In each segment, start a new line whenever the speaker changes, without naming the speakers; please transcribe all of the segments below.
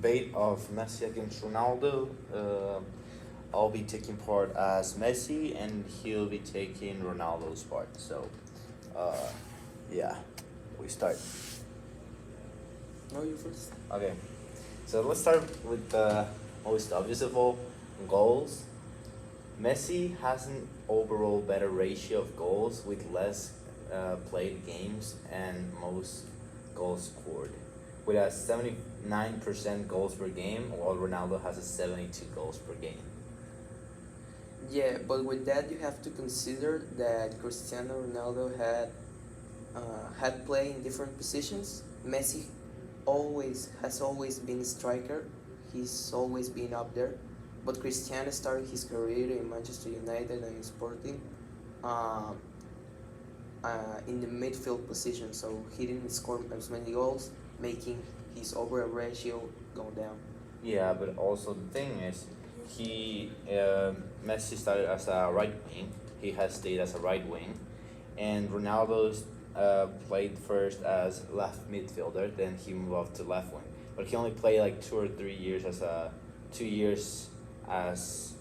debate of Messi against Ronaldo. I'll be taking part as Messi, and he'll be taking Ronaldo's part. So, uh, yeah, we start.
No, you first.
Okay, so let's start with the most obvious of all, goals. Messi has an overall better ratio of goals with less played games and most goals scored. With a 79% goals per game, while Ronaldo has a 72 goals per game.
Yeah, but with that you have to consider that Cristiano Ronaldo had played in different positions. Messi always been striker. He's always been up there. But Cristiano started his career in Manchester United and Sporting uh, in the midfield position, so he didn't score as many goals, making his overall ratio go down.
Yeah, but also the thing is, he Messi started as a right wing. He has stayed as a right wing, and Ronaldo's played first as left midfielder. Then he moved off to left wing. But he only played like 2 or 3 years as a 2 years as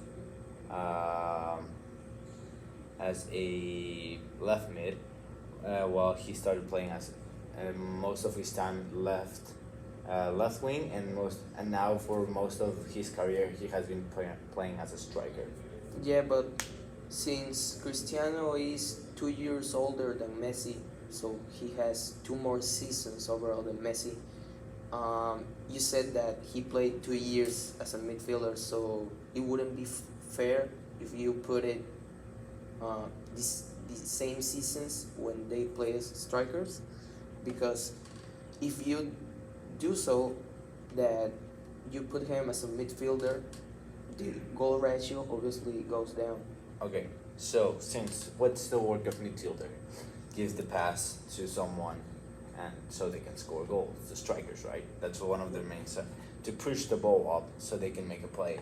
um, as a left mid, while he started playing as most of his time left wing, and now for most of his career he has been playing as a striker.
Yeah, but since Cristiano is 2 years older than Messi, so he has two more seasons overall than Messi. You said that he played 2 years as a midfielder, so it wouldn't be fair if you put it these same seasons when they play as strikers, because if you do so, that you put him as a midfielder, the goal ratio obviously goes down.
Okay, so since what's the work of midfielder? Gives the pass to someone, and so they can score goals. The strikers, right? That's one of their main to push the ball up so they can make a play,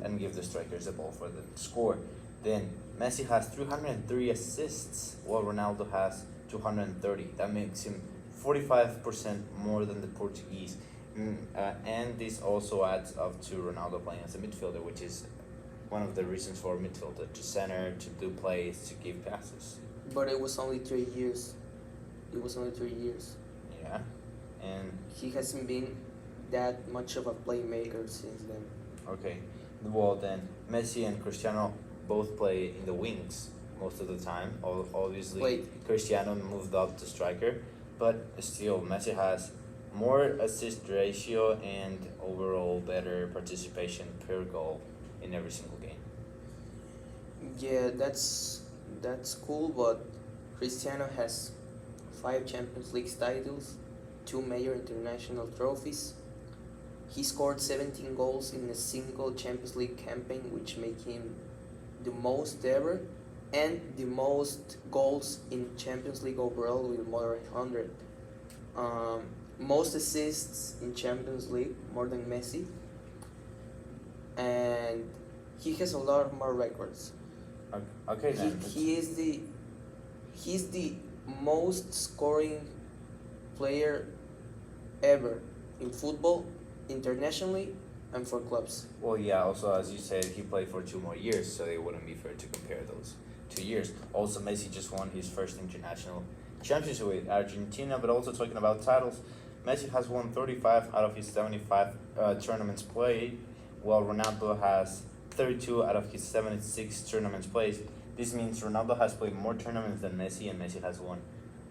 and give the strikers the ball for them to score. Then Messi has 303 assists, while Ronaldo has 230. That makes him 45% more than the Portuguese. And this also adds up to Ronaldo playing as a midfielder, which is one of the reasons for midfielder to center, to do plays, to give passes.
But it was only 3 years. It was only 3 years.
Yeah, and
He hasn't been that much of a playmaker since then.
okay, well then Messi and Cristiano both play in the wings most of the time. Obviously,
Wait.
Cristiano moved up to striker, but still Messi has more assist ratio and overall better participation per goal in every single game.
Yeah, that's cool, but Cristiano has 5 Champions League titles, 2 major international trophies. He scored 17 goals in a single Champions League campaign, which make him the most ever, and the most goals in Champions League overall with more than 100. Most assists in Champions League, more than Messi, and he has a lot more records.
Okay
He,
then.
he is the he's the most scoring player ever in football, internationally, and for clubs.
Well, yeah. Also, as you said, he played for 2 more years, so it wouldn't be fair to compare those 2 years. Also, Messi just won his first international championship with Argentina. But also talking about titles, Messi has won 35 out of his 75 tournaments played, while Ronaldo has 32 out of his 76 tournaments played. This means Ronaldo has played more tournaments than Messi, and Messi has won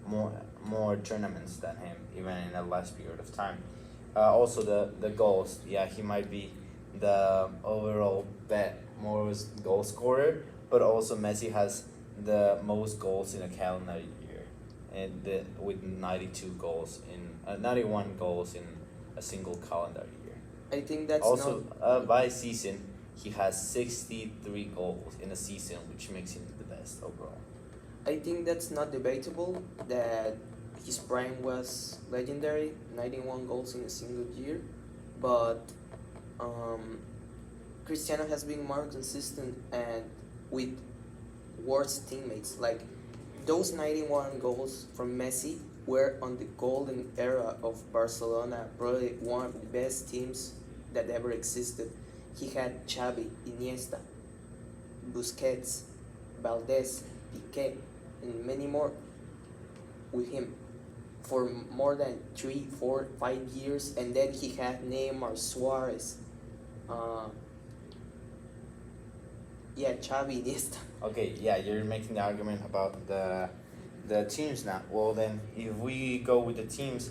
more tournaments than him, even in a last period of time. Also, the goals. Yeah, he might be the overall most goal scorer, but also Messi has the most goals in a calendar year, and with 91 goals in a single calendar year.
I think that's
Also,
not.
by season, he has 63 goals in a season, which makes him the best overall.
I think that's not debatable. That his prime was legendary, 91 goals in a single year, but um, Cristiano has been more consistent and with worse teammates. Like those 91 goals from Messi were on the golden era of Barcelona, probably one of the best teams that ever existed. He had Xavi, Iniesta, Busquets, Valdez, Piqué, and many more with him for more than 3, 4, 5 years, and then he had Neymar, Suarez, uh, yeah, Xavi, Iniesta.
Okay, yeah, you're making the argument about the teams now. Well, then, if we go with the teams,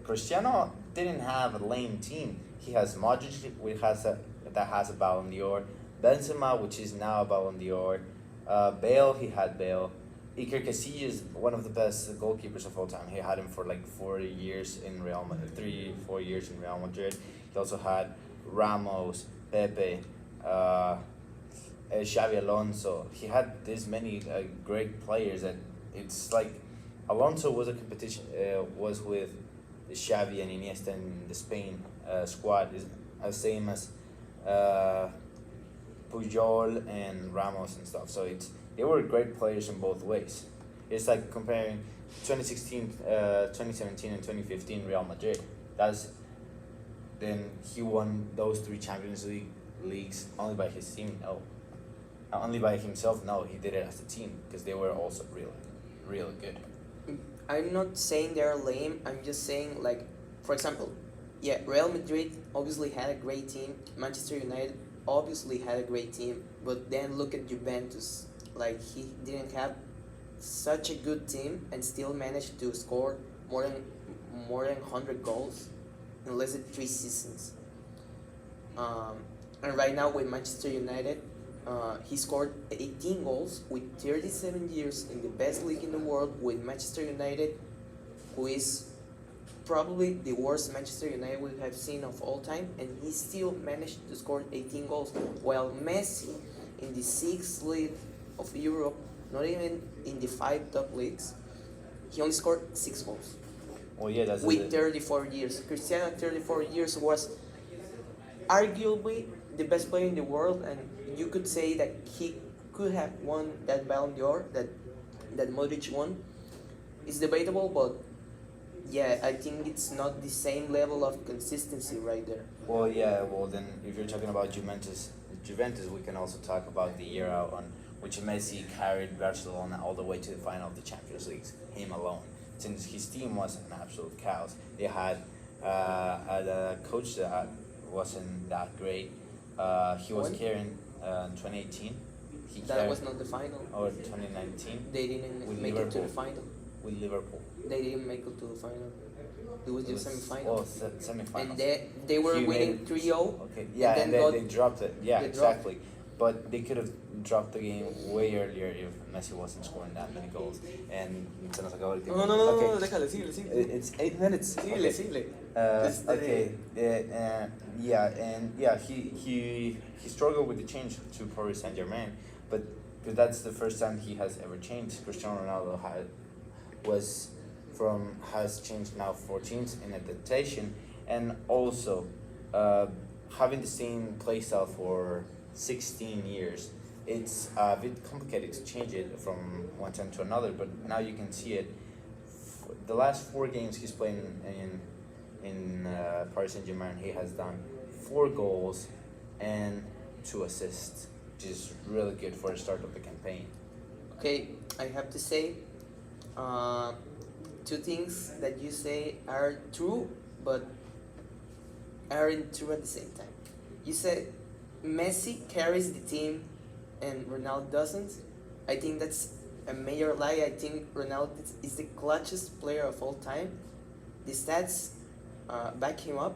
Cristiano didn't have a lame team. He has Modric, that has a Ballon d'Or. Benzema, which is now a Ballon d'Or. Bale, he had Bale. Iker Casillas, one of the best goalkeepers of all time. He had him for like 4 years in Real Madrid, 3-4 years in Real Madrid. He also had Ramos, Pepe, Xavi Alonso. He had this many great players that it's like Alonso was a competition was with Xavi and Iniesta in the Spain squad is the same as Pujol and Ramos and stuff. So they were great players in both ways. It's like comparing 2016, 2017, and 2015 Real Madrid. Then he won those 3 Champions Leagues only by his team. No, not only by himself. No, he did it as a team because they were also really good.
I'm not saying they're lame. I'm just saying, like, for example, yeah, Real Madrid obviously had a great team. Manchester United obviously had a great team. But then look at Juventus. Like, he didn't have such a good team and still managed to score more than 100 goals in less than 3 seasons. And right now with Manchester United, he scored 18 goals with 37 years in the best league in the world with Manchester United, who is probably the worst Manchester United we have seen of all time, and he still managed to score 18 goals. While Messi, in the 6th league of Europe, not even in the 5 top leagues, he only scored 6 goals.
Well, yeah, that's
with 34 years. Cristiano at 34 years was arguably the best player in the world, and you could say that he could have won that Ballon d'Or that Modric won. It's debatable, but yeah, I think it's not the same level of consistency right there.
Well, yeah. Well, then if you're talking about Juventus, we can also talk about the era on which Messi carried Barcelona all the way to the final of the Champions League, him alone. Since his team was an absolute chaos, they had a coach that wasn't that great. He was carrying in 2018.
That was not the final.
Or 2019.
They didn't
with
make
Liverpool.
it to the final.
With Liverpool.
They didn't make it to the final. It was just semi-final.
Oh, semi-final.
And they were winning 3-0.
Okay, yeah, and then they dropped it. Yeah, exactly.
Dropped.
But they could have dropped the game way earlier if Messi wasn't scoring that many goals. And se nos acabó el tiempo.
No, déjale, síguele.
It's 8 minutes.
Síguele.
Okay. He struggled with the change to Paris Saint-Germain, but because that's the first time he has ever changed. Cristiano Ronaldo has changed now 4 teams in adaptation, and also having the same playstyle for 16 years. It's a bit complicated to change it from one time to another, but now you can see it. The last 4 games he's playing in Paris Saint-Germain, he has done 4 goals and 2 assists, which is really good for the start of the campaign.
Okay, I have to say, 2 things that you say are true, but aren't true at the same time. You said Messi carries the team and Ronaldo doesn't. I think that's a major lie. I think Ronaldo is the clutchest player of all time. The stats back him up.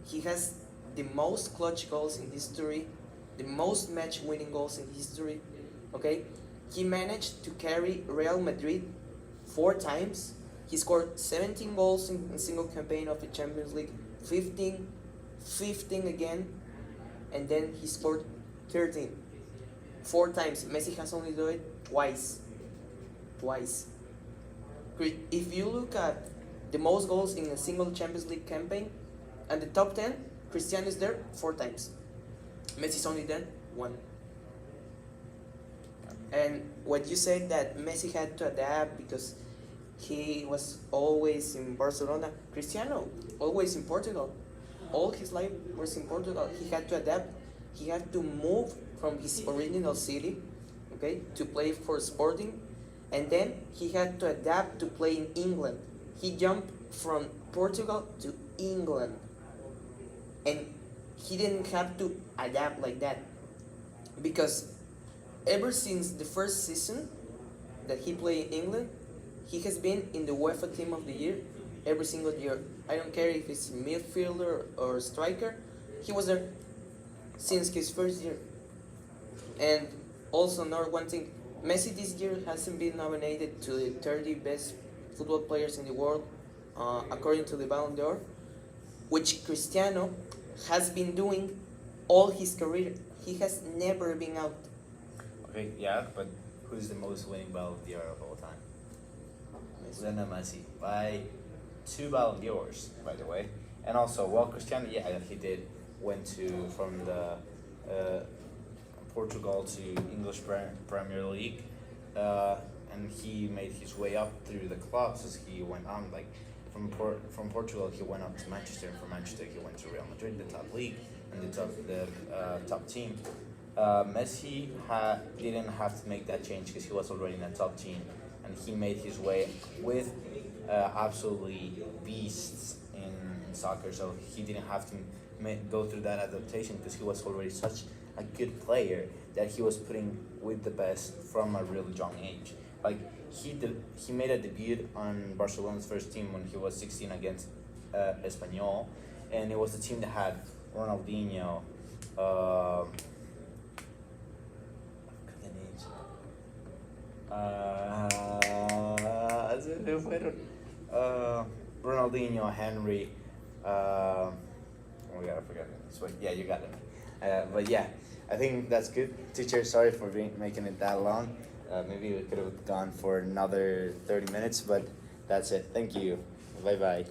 He has the most clutch goals in history, the most match-winning goals in history. Okay, he managed to carry Real Madrid 4 times. He scored 17 goals in a single campaign of the Champions League, 15 again, and then he scored 13. 4 times. Messi has only done it twice. If you look at the most goals in a single Champions League campaign, and the top 10, Cristiano is there 4 times. Messi's only done 1. And what you said that Messi had to adapt because he was always in Barcelona, Cristiano always in Portugal. all his life was in Portugal. He had to adapt. He had to move from his original city, okay, to play for Sporting, and then he had to adapt to play in England. He jumped from Portugal to England, and he didn't have to adapt like that because ever since the first season that he played in England, he has been in the UEFA Team of the Year every single year. I don't care if it's midfielder or striker, he was there since his first year. And also, another one thing, Messi this year hasn't been nominated to the 30 best football players in the world, according to the Ballon d'Or, which Cristiano has been doing all his career. He has never been out.
Okay, yeah, but who's the most winning Ballon d'Or of all time?
Messi.
Lionel Messi by 2 Ballon d'Ors, by the way. And also, well, Cristiano, yeah, he did went to from the Portugal to English Premier League, and he made his way up through the clubs as he went on. Like from Portugal, he went up to Manchester, and from Manchester, he went to Real Madrid, the top league and the top team. Messi didn't have to make that change because he was already in the top team, and he made his way with absolutely beasts in soccer. So he didn't have to go through that adaptation because he was already such a good player that he was putting with the best from a really young age. Like he made a debut on Barcelona's first team when he was 16 against Espanyol, and it was the team that had Ronaldinho. Ronaldinho, Henry. Oh my god, I forgot it. So, yeah, you got it. But yeah, I think that's good. Teacher, sorry for making it that long. Maybe we could have gone for another 30 minutes, but that's it. Thank you. Bye bye.